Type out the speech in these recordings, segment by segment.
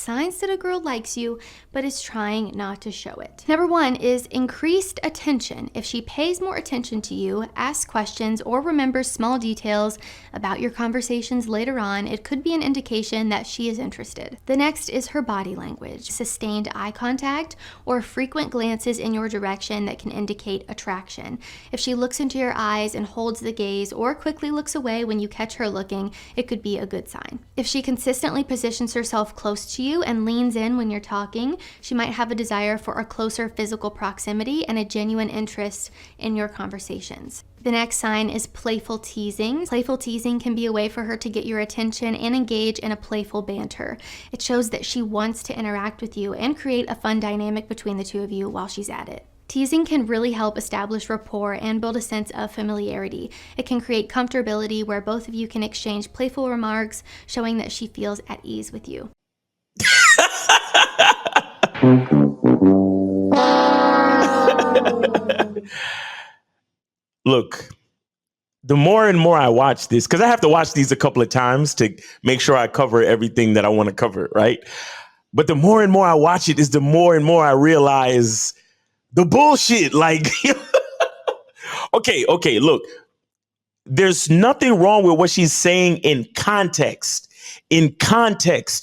signs that a girl likes you, but is trying not to show it. Number 1 is increased attention. If she pays more attention to you, asks questions, or remembers small details about your conversations later on, it could be an indication that she is interested. The next is her body language. Sustained eye contact or frequent glances in your direction that can indicate attraction. If she looks into your eyes and holds the gaze or quickly looks away when you catch her looking, it could be a good sign. If she consistently positions herself close to you and leans in when you're talking, she might have a desire for a closer physical proximity and a genuine interest in your conversations. The next sign is playful teasing. Playful teasing can be a way for her to get your attention and engage in a playful banter. It shows that she wants to interact with you and create a fun dynamic between the two of you while she's at it. Teasing can really help establish rapport and build a sense of familiarity. It can create comfortability where both of you can exchange playful remarks, showing that she feels at ease with you. Look, the more and more I watch this, because I have to watch these a couple of times to make sure I cover everything that I want to cover, right? But the more and more I watch it is the more and more I realize the bullshit. Like, okay, look, there's nothing wrong with what she's saying in context.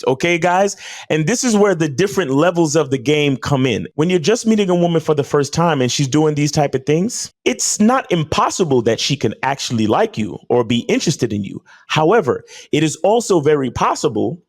Okay, guys? And this is where the different levels of the game come in. When you're just meeting a woman for the first time and she's doing these type of things, it's not impossible that she can actually like you or be interested in you. However, it is also very possible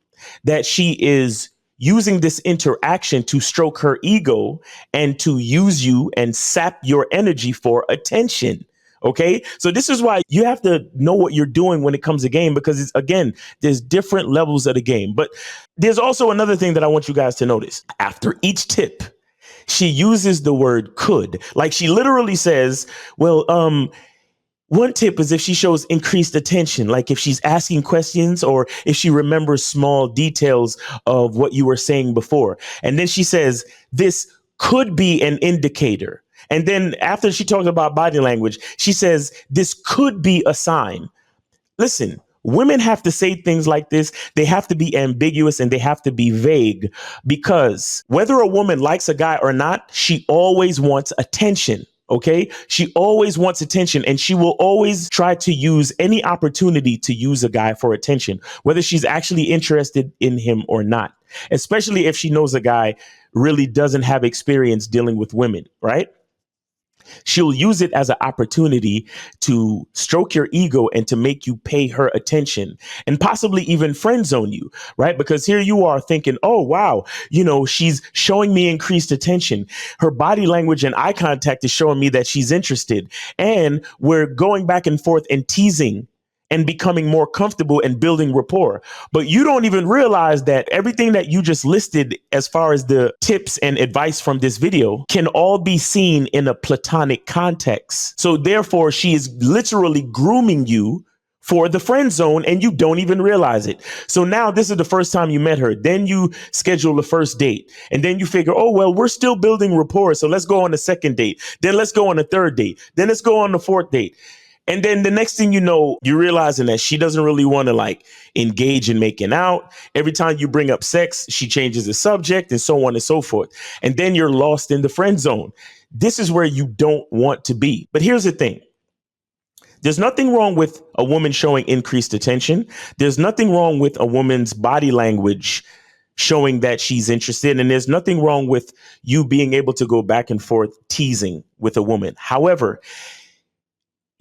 that she is using this interaction to stroke her ego and to use you and sap your energy for attention. Okay, so this is why you have to know what you're doing when it comes to game, because it's, again, there's different levels of the game. But there's also another thing that I want you guys to notice. After each tip, she uses the word could. Like, she literally says, well, one tip is if she shows increased attention, like if she's asking questions or if she remembers small details of what you were saying before. And then she says, this could be an indicator. And then after she talks about body language, she says, this could be a sign. Listen, women have to say things like this. They have to be ambiguous and they have to be vague, because whether a woman likes a guy or not, she always wants attention. OK, she always wants attention, and she will always try to use any opportunity to use a guy for attention, whether she's actually interested in him or not, especially if she knows a guy really doesn't have experience dealing with women. Right. She'll use it as an opportunity to stroke your ego and to make you pay her attention and possibly even friend zone you, right? Because here you are thinking, oh, wow, she's showing me increased attention. Her body language and eye contact is showing me that she's interested. And we're going back and forth and teasing and becoming more comfortable and building rapport. But you don't even realize that everything that you just listed as far as the tips and advice from this video can all be seen in a platonic context. So therefore, she is literally grooming you for the friend zone and you don't even realize it. So now this is the first time you met her. Then you schedule the first date and then you figure, oh, well, we're still building rapport. So let's go on the second date. Then let's go on the third date. Then let's go on the fourth date. And then the next thing you know, you're realizing that she doesn't really want to engage in making out. Every time you bring up sex, she changes the subject and so on and so forth. And then you're lost in the friend zone. This is where you don't want to be. But here's the thing. There's nothing wrong with a woman showing increased attention. There's nothing wrong with a woman's body language showing that she's interested. And there's nothing wrong with you being able to go back and forth teasing with a woman. However,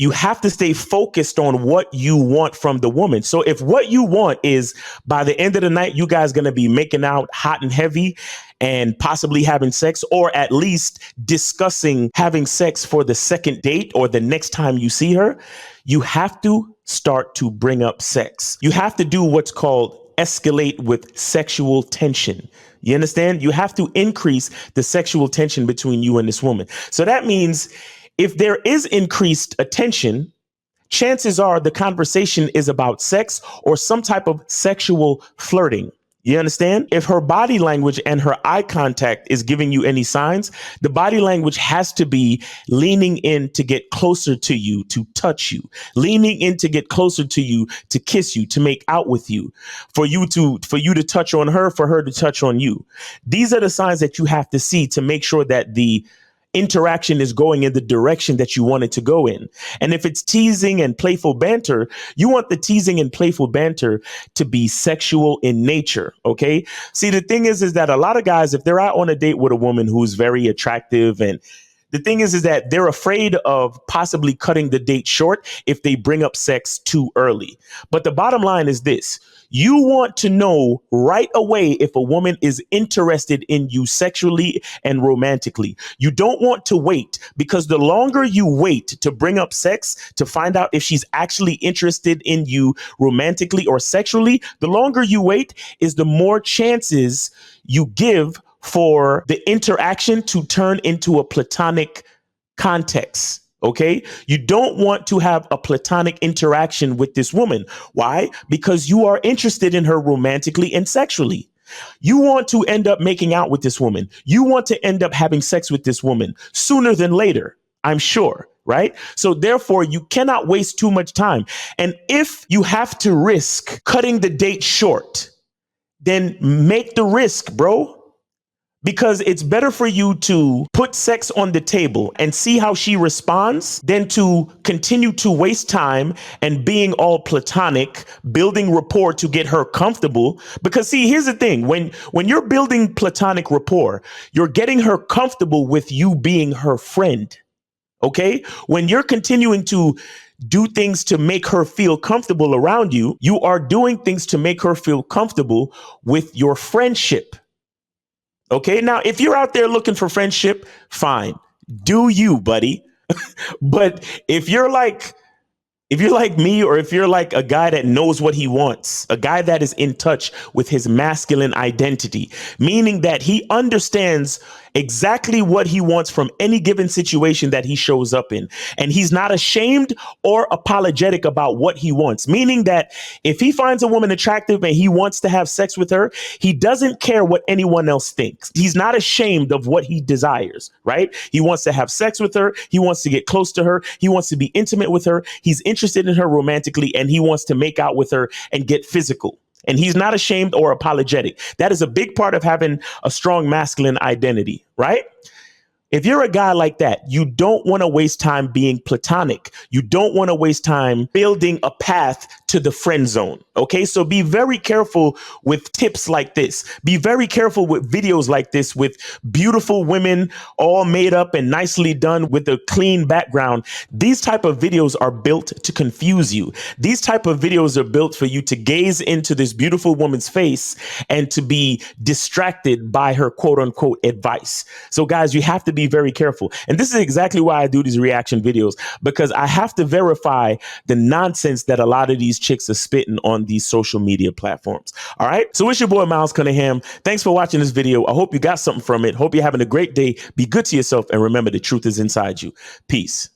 you have to stay focused on what you want from the woman. So if what you want is by the end of the night, you guys going to be making out hot and heavy and possibly having sex, or at least discussing having sex for the second date or the next time you see her, you have to start to bring up sex. You have to do what's called escalate with sexual tension. You understand? You have to increase the sexual tension between you and this woman. So that means if there is increased attention, chances are the conversation is about sex or some type of sexual flirting. You understand? If her body language and her eye contact is giving you any signs, the body language has to be leaning in to get closer to you, to touch you, leaning in to get closer to you, to kiss you, to make out with you, for you to touch on her, for her to touch on you. These are the signs that you have to see to make sure that the interaction is going in the direction that you want it to go in. And if it's teasing and playful banter, you want the teasing and playful banter to be sexual in nature. Okay. See, the thing is that a lot of guys, if they're out on a date with a woman who's very attractive, and the thing is that they're afraid of possibly cutting the date short if they bring up sex too early. But the bottom line is this. You want to know right away if a woman is interested in you sexually and romantically. You don't want to wait, because the longer you wait to bring up sex to find out if she's actually interested in you romantically or sexually, the longer you wait is the more chances you give for the interaction to turn into a platonic context. Okay, you don't want to have a platonic interaction with this woman. Why? Because you are interested in her romantically and sexually. You want to end up making out with this woman. You want to end up having sex with this woman sooner than later, I'm sure. Right? So therefore, you cannot waste too much time. And if you have to risk cutting the date short, then make the risk, bro. Because it's better for you to put sex on the table and see how she responds than to continue to waste time and being all platonic, building rapport to get her comfortable. Because see, here's the thing. When you're building platonic rapport, you're getting her comfortable with you being her friend. Okay? When you're continuing to do things to make her feel comfortable around you, you are doing things to make her feel comfortable with your friendship. Okay, now if you're out there looking for friendship, fine, do you, buddy. But if you're like me, or if you're like a guy that knows what he wants, a guy that is in touch with his masculine identity, meaning that he understands exactly what he wants from any given situation that he shows up in, and he's not ashamed or apologetic about what he wants, meaning that if he finds a woman attractive and he wants to have sex with her, he doesn't care what anyone else thinks. He's not ashamed of what he desires, right? He wants to have sex with her. He wants to get close to her. He wants to be intimate with her. He's interested in her romantically, and he wants to make out with her and get physical. And he's not ashamed or apologetic. That is a big part of having a strong masculine identity, right? If you're a guy like that, you don't want to waste time being platonic. You don't want to waste time building a path to the friend zone. Okay, so be very careful with tips like this. Be very careful with videos like this with beautiful women all made up and nicely done with a clean background. These type of videos are built to confuse you. These type of videos are built for you to gaze into this beautiful woman's face and to be distracted by her quote unquote advice. So guys, you have to be very careful. And this is exactly why I do these reaction videos, because I have to verify the nonsense that a lot of these chicks are spitting on these social media platforms. All right. So it's your boy, Miles Cunningham. Thanks for watching this video. I hope you got something from it. Hope you're having a great day. Be good to yourself. And remember, the truth is inside you. Peace.